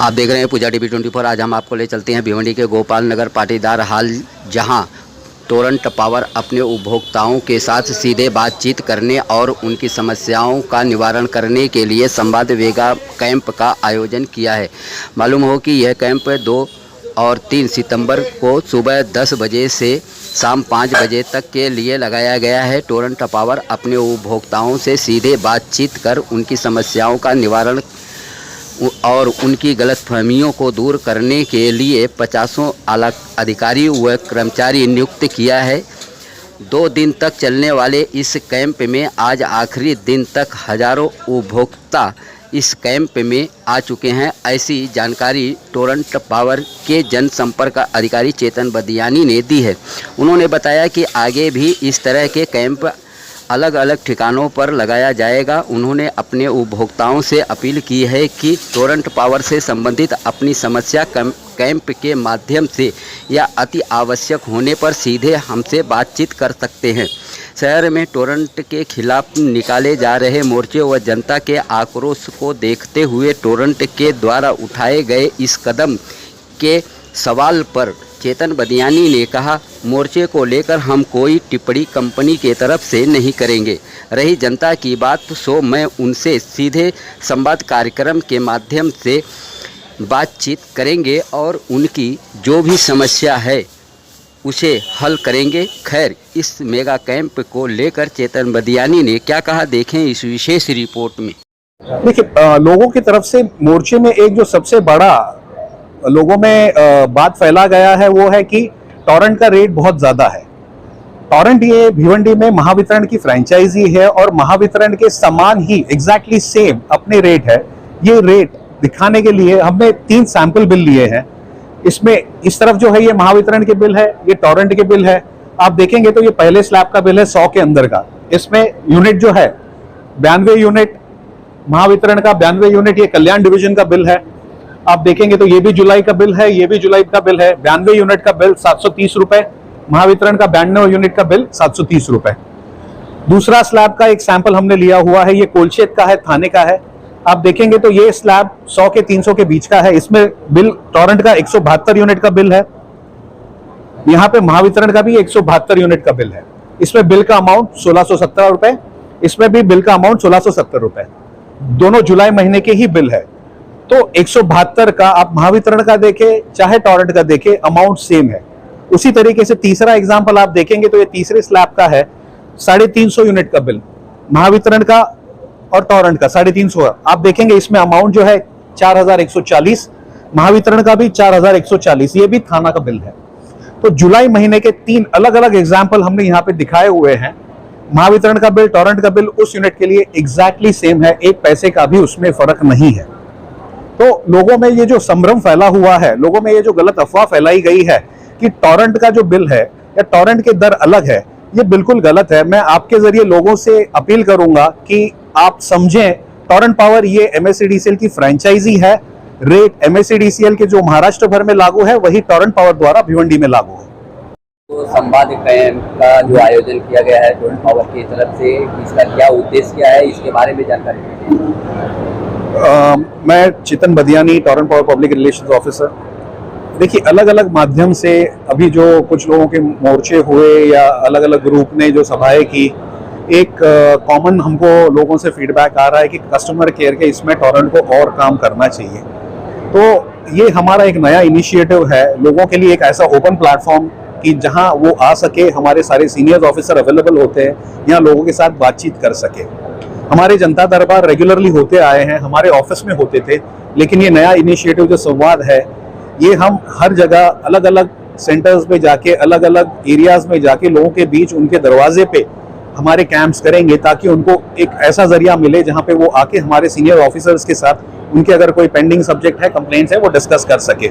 आप देख रहे हैं पूजा टीवी 24। आज हम आपको ले चलते हैं भिवंडी के गोपाल नगर पाटीदार हाल, जहां टोरंट पावर अपने उपभोक्ताओं के साथ सीधे बातचीत करने और उनकी समस्याओं का निवारण करने के लिए संवाद वेगा कैंप का आयोजन किया है। मालूम हो कि यह कैंप 2 और 3 सितंबर को सुबह 10 बजे से शाम 5 बजे तक के लिए लगाया गया है। टोरंट पावर अपने उपभोक्ताओं से सीधे बातचीत कर उनकी समस्याओं का निवारण और उनकी गलतफहमियों को दूर करने के लिए 50 आला अधिकारी व कर्मचारी नियुक्त किया है। 2 दिन तक चलने वाले इस कैंप में आज आखिरी दिन तक हजारों उपभोक्ता इस कैंप में आ चुके हैं। ऐसी जानकारी टोरंट पावर के जनसंपर्क अधिकारी चेतन बदियानी ने दी है। उन्होंने बताया कि आगे भी इस तरह के कैंप अलग अलग ठिकानों पर लगाया जाएगा। उन्होंने अपने उपभोक्ताओं से अपील की है कि टोरंट पावर से संबंधित अपनी समस्या कैंप के माध्यम से या अति आवश्यक होने पर सीधे हमसे बातचीत कर सकते हैं। शहर में टोरंट के खिलाफ निकाले जा रहे मोर्चे व जनता के आक्रोश को देखते हुए टोरंट के द्वारा उठाए गए इस कदम के सवाल पर चेतन बदियानी ने कहा, मोर्चे को लेकर हम कोई टिप्पणी कंपनी के तरफ से नहीं करेंगे। रही जनता की बात, सो मैं उनसे सीधे संवाद कार्यक्रम के माध्यम से बातचीत करेंगे और उनकी जो भी समस्या है उसे हल करेंगे। खैर, इस मेगा कैंप को लेकर चेतन बदियानी ने क्या कहा, देखें इस विशेष रिपोर्ट में। देखिए, लोगों की तरफ से मोर्चे में एक जो सबसे बड़ा लोगों में बात फैला गया है वो है कि टोरंट का रेट बहुत ज्यादा है। टोरंट ये भिवंडी में महावितरण की फ्रेंचाइजी है और महावितरण के समान ही एग्जैक्टली सेम अपने रेट है। ये रेट दिखाने के लिए हमने 3 सैंपल बिल लिए हैं। इसमें इस तरफ जो है ये महावितरण के बिल है, ये टोरंट के बिल है। आप देखेंगे तो ये पहले स्लैब का बिल है 100 के अंदर का। इसमें यूनिट जो है 92 यूनिट महावितरण का, 92 यूनिट ये कल्याण डिवीजन का बिल है। आप देखेंगे तो ये भी जुलाई का बिल है, ये भी जुलाई का बिल है। 92 यूनिट का बिल 730 रुपए, महावितरण का 92 यूनिट का बिल 730 रुपए। दूसरा स्लैब का एक सैंपल हमने लिया हुआ है, ये कोलशेत का है, थाने का है। आप देखेंगे तो ये स्लैब 100 के 300 के बीच का है। इसमें बिल टोरंट का 172 यूनिट का बिल है। यहाँ पे महावितरण का भी 172 यूनिट का बिल है। इसमें बिल का अमाउंट 1617 रुपए, इसमें भी बिल का अमाउंट 1670 रुपए। दोनों जुलाई महीने के ही बिल है। तो 172 का आप महावितरण का देखें चाहे टोरंट का देखें, अमाउंट सेम है। उसी तरीके से तीसरा एग्जांपल आप देखेंगे तो ये तीसरे स्लैब का है 350 यूनिट का बिल, महावितरण का और टोरंट का 350। आप देखेंगे इसमें अमाउंट जो है 4140, महावितरण का भी 4140, ये भी थाना का बिल है। तो जुलाई महीने के 3 अलग अलग एग्जाम्पल हमने यहाँ पे दिखाए हुए हैं। महावितरण का बिल, टोरंट का बिल उस यूनिट के लिए एग्जैक्टली सेम है, 1 पैसे का भी उसमें फर्क नहीं है। तो लोगों में ये जो संभ्रम फैला हुआ है, लोगों में ये जो गलत अफवाह फैलाई गई है कि टोरंट का जो बिल है या टोरंट के दर अलग है, ये बिल्कुल गलत है। मैं आपके जरिए लोगों से अपील करूंगा कि आप समझें, टोरंट पावर ये MSEDCL की फ्रेंचाइजी है। रेट MSEDCL के जो महाराष्ट्र भर में लागू है वही टोरंट पावर द्वारा भिवंडी में लागू है। तो संवाद कैंप का जो आयोजन किया गया है टोरंट पावर की तरफ से, इसका क्या उद्देश्य क्या है, इसके बारे में जानकारी दीजिए। मैं Chetan Badiyani, Torrent power public relations officer. देखिए, अलग अलग माध्यम से अभी जो कुछ लोगों के मोर्चे हुए या अलग अलग ग्रुप ने जो सभाएं की, एक कॉमन हमको लोगों से फीडबैक आ रहा है कि कस्टमर केयर के इसमें टोरंट को और काम करना चाहिए। तो ये हमारा एक नया इनिशिएटिव है लोगों के लिए, एक ऐसा ओपन प्लेटफॉर्म कि जहां वो आ सके, हमारे सारे सीनियर ऑफिसर अवेलेबल होते हैं, यहाँ लोगों के साथ बातचीत कर सके। हमारे जनता दरबार रेगुलरली होते आए हैं, हमारे ऑफिस में होते थे, लेकिन ये नया इनिशिएटिव जो संवाद है, ये हम हर जगह अलग अलग सेंटर्स में जाके, अलग अलग एरियाज में जाके लोगों के बीच उनके दरवाजे पे हमारे कैंप्स करेंगे, ताकि उनको एक ऐसा जरिया मिले जहाँ पे वो आके हमारे सीनियर ऑफिसर्स के साथ उनके अगर कोई पेंडिंग सब्जेक्ट है, कंप्लेंट्स है, वो डिस्कस कर सके।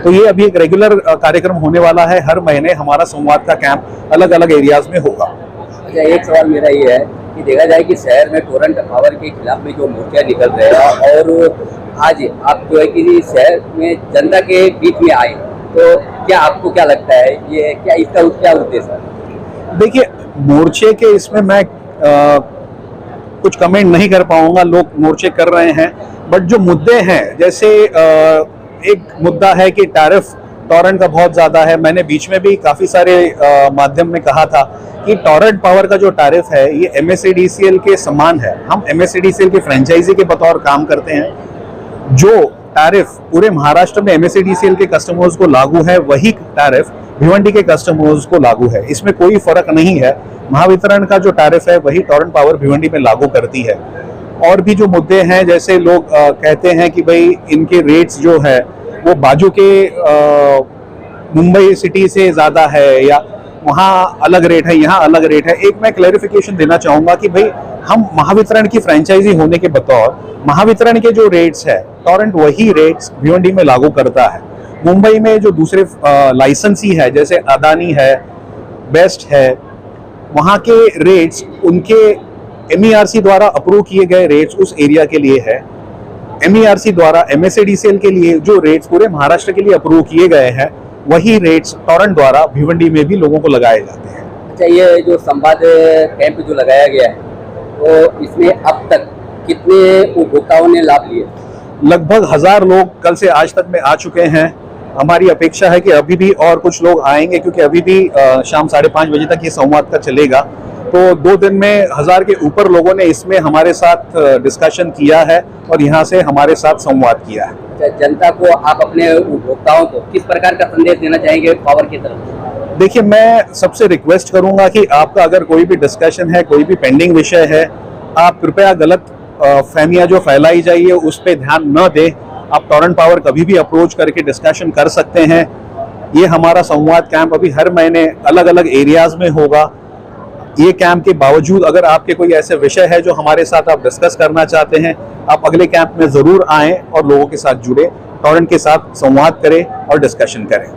तो ये अभी एक रेगुलर कार्यक्रम होने वाला है। हर महीने हमारा संवाद का कैंप अलग अलग एरियाज में होगा। अच्छा, एक सवाल मेरा ये है कि देखा जाए कि शहर में टोरंट पावर के खिलाफ में जो मोर्चा निकल रहे हैं और आज आप जो है कि शहर में जनता के बीच में आए, तो क्या आपको क्या लगता है, ये क्या इसका क्या उद्देश्य है? देखिए, मोर्चे के इसमें मैं कुछ कमेंट नहीं कर पाऊंगा। लोग मोर्चे कर रहे हैं, बट जो मुद्दे हैं, जैसे एक मुद्दा है कि टैरिफ टॉरेंट का बहुत ज़्यादा है। मैंने बीच में भी काफ़ी सारे माध्यम में कहा था कि टॉरेंट पावर का जो टैरिफ है ये MSEDCL के समान है। हम MSEDCL के फ्रेंचाइजी के बतौर काम करते हैं। जो टैरिफ पूरे महाराष्ट्र में MSEDCL के कस्टमर्स को लागू है, वही टैरिफ भिवंडी के कस्टमर्स को लागू है। इसमें कोई फर्क नहीं है। महावितरण का जो टैरिफ है वही टॉरेंट पावर भिवंडी में लागू करती है। और भी जो मुद्दे हैं, जैसे लोग कहते हैं कि भाई इनके रेट्स जो है वो बाजू के मुंबई सिटी से ज़्यादा है या वहाँ अलग रेट है, यहाँ अलग रेट है। एक मैं क्लैरिफिकेशन देना चाहूँगा कि भाई हम महावितरण की फ्रेंचाइजी होने के बतौर महावितरण के जो रेट्स है, टॉरेंट वही रेट्स भिवंडी में लागू करता है। मुंबई में जो दूसरे लाइसेंसी है, जैसे अदानी है, बेस्ट है, वहाँ के रेट्स उनके MERC द्वारा अप्रूव किए गए रेट्स उस एरिया के लिए है। MERC द्वारा MSEDCL के लिए जो रेट्स पूरे महाराष्ट्र के लिए अप्रूव किए गए हैं, वही रेट्स टॉरेंट द्वारा भिवंडी में भी लोगों को लगाए जाते हैं। अच्छा, ये जो संवाद कैंप जो लगाया गया है, तो इसमें अब तक कितने उपभोक्ताओं ने लाभ लिए? लगभग 1000 लोग कल से आज तक में आ चुके हैं। हमारी अपेक्षा है कि अभी भी और कुछ लोग आएंगे, क्योंकि अभी भी शाम 5:30 बजे तक ये संवाद का चलेगा। तो 2 दिन में 1000 के ऊपर लोगों ने इसमें हमारे साथ डिस्कशन किया है और यहाँ से हमारे साथ संवाद किया है। अच्छा, जनता को आप अपने उपभोक्ताओं को किस प्रकार का संदेश देना चाहेंगे पावर की तरफ? देखिए, मैं सबसे रिक्वेस्ट करूंगा कि आपका अगर कोई भी डिस्कशन है, कोई भी पेंडिंग विषय है, आप कृपया गलत फहमियां जो फैलाई जाइए उस पर ध्यान न दें। आप टॉरेंट पावर कभी भी अप्रोच करके डिस्कशन कर सकते हैं। ये हमारा संवाद कैंप अभी हर महीने अलग अलग एरियाज में होगा। ये कैंप के बावजूद अगर आपके कोई ऐसे विषय है जो हमारे साथ आप डिस्कस करना चाहते हैं, आप अगले कैंप में ज़रूर आएँ और लोगों के साथ जुड़े, टॉरेंट के साथ संवाद करें और डिस्कशन करें।